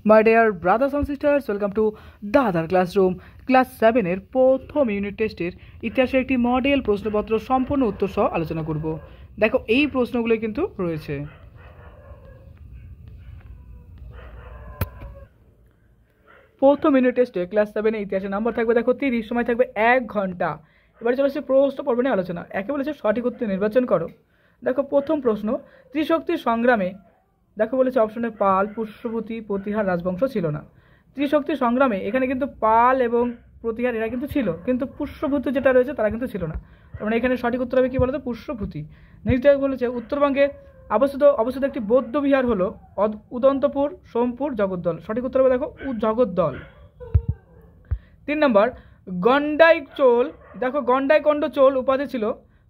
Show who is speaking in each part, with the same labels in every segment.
Speaker 1: My dear brothers and sisters, welcome to the other classroom. Class 7 এর প্রথম unit টেস্টের ইতিহাসের একটি মডেল প্রশ্নপত্র সম্পূর্ণ উত্তর সহ আলোচনা করব। দেখো এই প্রশ্নগুলো কিন্তু রয়েছে। প্রথম ইউনিট টেস্টে ক্লাস 7 এর ইতিহাসের নাম্বার থাকবে দেখো 30, সময় থাকবে 1 ঘন্টা। এবারে চলে আসছে প্রশ্ন পর্ব নিয়ে আলোচনা। একে বলেছে সঠিক উত্তর নির্বাচন করো। দেখো প্রথম প্রশ্ন, ত্রিশক্তির সংগ্রামে দেখো বলেছে অপশনে পাল, পুষ্যভূতি, প্রতিহার রাজবংশ ছিল না। ত্রিশক্তির সংগ্রামে এখানে কিন্তু পাল এবং প্রতিহার এরা কিন্তু ছিল, কিন্তু পুষ্যভূতি যেটা রয়েছে তারা কিন্তু ছিল না। তার মানে এখানে সঠিক উত্তর হবে কি বলতো, পুষ্যভূতি। নেক্সট বলেছে উত্তরবঙ্গে অবস্থিত একটি বৌদ্ধ বিহার হলো উদন্তপুর, সোমপুর, জগদ্দল। সঠিক উত্তর হবে দেখো জগদ্দল। 3 নম্বর, গন্ডাই চোল, দেখো গন্ডাইকণ্ড চোল উপাধি ছিল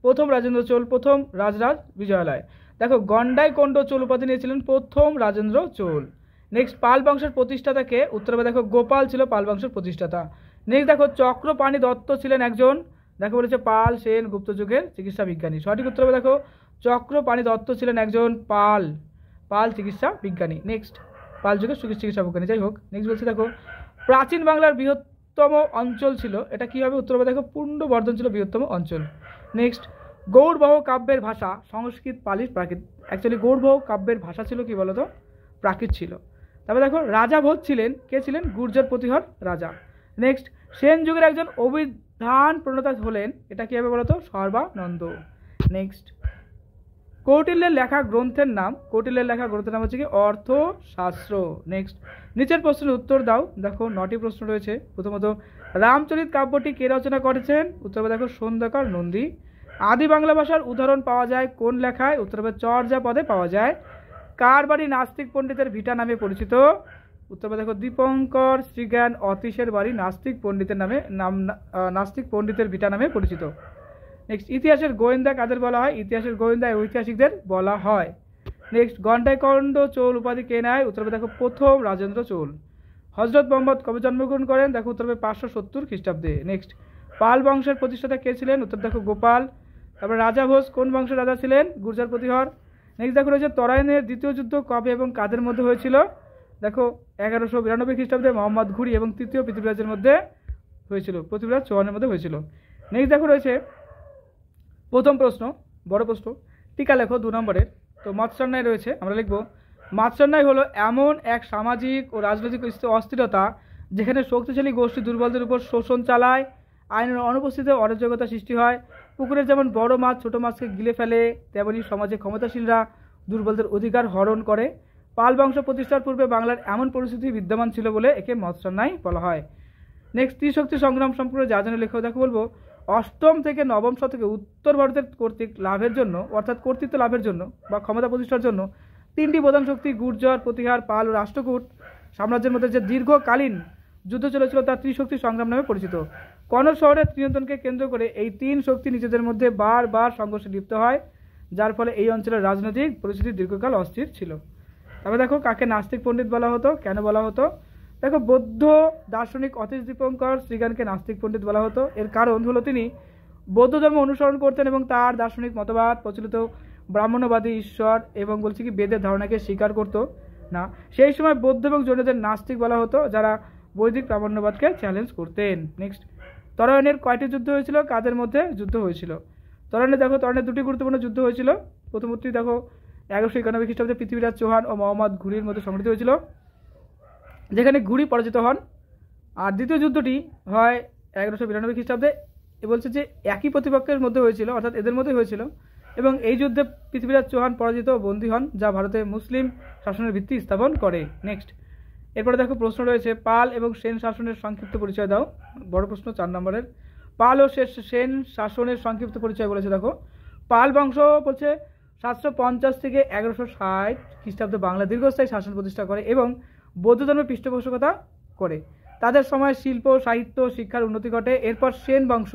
Speaker 1: প্রথম রাজেন্দ্র চোল, প্রথম রাজরাজ বিজয়ালয়। দেখো গন্ডাইকণ্ড চোল উপাধি নিয়েছিলেন প্রথম রাজেন্দ্র চোল। নেক্সট, পাল বংশের প্রতিষ্ঠাতাকে, উত্তর হবে দেখো গোপাল ছিল পাল বংশের প্রতিষ্ঠাতা। নেক্সট দেখো চক্রপাণি দত্ত ছিলেন একজন, দেখো বলেছে পাল সেন গুপ্ত যুগের চিকিৎসা বিজ্ঞানী। সঠিক উত্তর হবে দেখো চক্রপাণি দত্ত ছিলেন একজন পাল চিকিৎসা বিজ্ঞানী। নেক্সট, পাল যুগের চিকিৎসা বিজ্ঞানী। যাই হোক, নেক্সট বলছে দেখো প্রাচীন বাংলার বৃহত্তম অঞ্চল ছিল, এটা কি হবে, উত্তর হবে দেখো পুণ্ড্রবর্ধন ছিল বৃহত্তম অঞ্চল। নেক্সট, গৌড়বহ কাব্যের ভাষা সংস্কৃত, পালি, প্রাকৃত। অ্যাকচুয়ালি গৌড়বহ কাব্যের ভাষা ছিল কি বলতো, প্রাকৃত ছিল। তারপরে দেখো রাজা ভোজ ছিলেন, কে ছিলেন, গুর্জর প্রতিহর রাজা। নেক্সট, সেন যুগের একজন অভিধান প্রণেতা হলেন, এটা কি হবে বলতো, সর্বানন্দ। নেক্সট, কৌটিল্যের লেখা গ্রন্থের নাম হচ্ছে কি অর্থশাস্ত্র। নেক্সট, নিচের প্রশ্নের উত্তর দাও। দেখো 9টি প্রশ্ন রয়েছে। প্রথমত, রামচরিত কাব্যটি কে রচনা করেছেন, উত্তর হবে দেখো সন্ধ্যাকর নন্দী। আদি বাংলা ভাষার উদাহরণ পাওয়া যায় কোন লেখায়, উত্তর হবে চর্যাপদে পাওয়া যায়। কার বাড়ি নাস্তিক পণ্ডিতের ভিটা নামে পরিচিত, উত্তর হবে দেখো দীপঙ্কর শ্রীজ্ঞান অতীশের বাড়ি নাস্তিক পণ্ডিতের ভিটা নামে পরিচিত। নেক্সট, ইতিহাসের গোয়েন্দা কাদের বলা হয়, ইতিহাসের গোয়েন্দা ঐতিহাসিকদের বলা হয়। নেক্সট, গন্ডাইকণ্ড চোল উপাধি কে নেয়, উত্তর হবে দেখো প্রথম রাজেন্দ্র চোল। হযরত মোহাম্মদ কবে জন্মগ্রহণ করেন, দেখো উত্তর হবে 570 খ্রিস্টাব্দে। নেক্সট, পাল বংশের প্রতিষ্ঠাতা কে ছিলেন, উত্তর দেখো গোপাল। তারপরে রাজা ভোজ কোন বংশের রাজা ছিলেন, গুর্জর প্রতিহর। নেক্সট দেখো রয়েছে তরাইনের দ্বিতীয় যুদ্ধ কবে এবং কাদের মধ্যে হয়েছিল, দেখো 1192 খ্রিস্টাব্দে মোহাম্মদ ঘুরি এবং তৃতীয় পৃথ্বীরাজের মধ্যে হয়েছিল, পৃথ্বীরাজ চৌহানের মধ্যে হয়েছিল। নেক্সট দেখো রয়েছে প্রথম প্রশ্ন, বড় প্রশ্ন, টিকা লেখো 2 নম্বরের। তো মৎস্যান্যায় রয়েছে, আমরা লিখবো মৎস্যান্যায় হলো এমন এক সামাজিক ও রাজনৈতিক অস্থিরতা যেখানে শক্তিশালী গোষ্ঠী দুর্বলদের উপর শোষণ চালায়, আইনের অনুপস্থিতিতে অরাজকতা সৃষ্টি হয়। পুকুরের যেমন বড় মাছ ছোট মাছকে গিলে ফেলে, তেমনি সমাজে ক্ষমতাশীলরা দুর্বলদের অধিকার হরণ করে। পাল বংশ প্রতিষ্ঠার পূর্বে বাংলার এমন পরিস্থিতি বিদ্যমান ছিল বলে একে মৎস্যান্যায় বলা হয়। নেক্সট, ত্রিশক্তি সংগ্রাম সম্পর্কে যা জানে লেখো। দেখো বলবো 8ম থেকে 9ম শতকে উত্তর ভারতের কর্তৃত্ব লাভের জন্য বা ক্ষমতা প্রতিষ্ঠার জন্য 3টি প্রধান শক্তি গুর্জর, প্রতিহার, পাল ও রাষ্ট্রকূট সাম্রাজ্যের মধ্যে যে দীর্ঘকালীন যুদ্ধ চলেছিল তা ত্রিশক্তি সংগ্রাম নামে পরিচিত। কনৌজ শহরের নিয়ন্ত্রণকে কেন্দ্র করে এই 3 শক্তি নিজেদের মধ্যে বারবার সংঘর্ষে লিপ্ত হয়, যার ফলে এই অঞ্চলের রাজনৈতিক পরিস্থিতি দীর্ঘকাল অস্থির ছিল। তবে দেখো কাকে নাস্তিক পণ্ডিত বলা হতো, কেন বলা হতো, দেখো বৌদ্ধ দার্শনিক অতীশ দীপঙ্কর শ্রীজ্ঞানকে নাস্তিক পণ্ডিত বলা হতো। এর কারণ হলো তিনি বৌদ্ধ ধর্ম অনুসরণ করতেন এবং তার দার্শনিক মতবাদ প্রচলিত ব্রাহ্মণ্যবাদী ঈশ্বর এবং বলছি কি বেদের ধারণাকে স্বীকার করতো না। সেই সময় বৌদ্ধ এবং জৈনদের নাস্তিক বলা হতো, যারা বৈদিক ব্রাহ্মণ্যবাদকে চ্যালেঞ্জ করতেন। নেক্সট, তরাইনের কয়টি যুদ্ধ হয়েছিল, কাদের মধ্যে যুদ্ধ হয়েছিল, তরাইনের 2টি গুরুত্বপূর্ণ যুদ্ধ হয়েছিল। প্রথমটি দেখো 1191 খ্রিস্টাব্দে পৃথ্বীরাজ চৌহান ও মোহাম্মদ ঘুরির মধ্যে সংঘটিত হয়েছিল, যেখানে ঘুরি পরাজিত হন। আর দ্বিতীয় যুদ্ধটি হয় 1192 খ্রিস্টাব্দে। বলছে যে একই প্রতিপক্ষের মধ্যে হয়েছিল, অর্থাৎ এদের মধ্যে হয়েছিল, এবং এই যুদ্ধে পৃথ্বীরাজ চৌহান পরাজিত ও বন্দী হন, যা ভারতে মুসলিম শাসনের ভিত্তি স্থাপন করে। নেক্সট, এরপরে দেখো প্রশ্ন রয়েছে পাল এবং সেন শাসনের সংক্ষিপ্ত পরিচয় দাও। বড় প্রশ্ন 4 নম্বরের। পাল ও সেন শাসনের সংক্ষিপ্ত পরিচয় বলেছে। দেখো পাল বংশ বলছে 750 থেকে 1160 খ্রিস্টাব্দে বাংলা দীর্ঘস্থায়ী শাসন প্রতিষ্ঠা করে এবং বৌদ্ধ ধর্মের পৃষ্ঠপোষকতা করে। তাদের সময় শিল্প, সাহিত্য, শিক্ষার উন্নতি ঘটে। এরপর সেন বংশ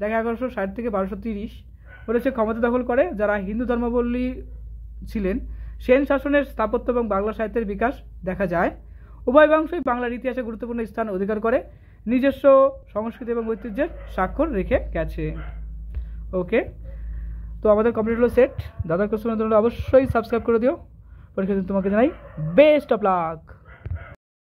Speaker 1: দেখো 1160 থেকে 1230 বলেছে ক্ষমতা দখল করে, যারা হিন্দু ধর্মাবলম্বী ছিলেন। সেন শাসনের স্থাপত্য এবং বাংলা সাহিত্যের বিকাশ দেখা যায়। উভয় বংশই বাংলার ইতিহাসে গুরুত্বপূর্ণ স্থান অধিকার করে, নিজস্ব সংস্কৃতি এবং ঐতিহ্যের স্বাক্ষর রেখে গেছে। ওকে, তো আমাদের কমপ্লিট হলো সেট। দাদার কোশ্চেনের জন্য অবশ্যই সাবস্ক্রাইব করে দিও। পরীক্ষার জন্য তোমাকে জানাই বেস্ট অফ লাক।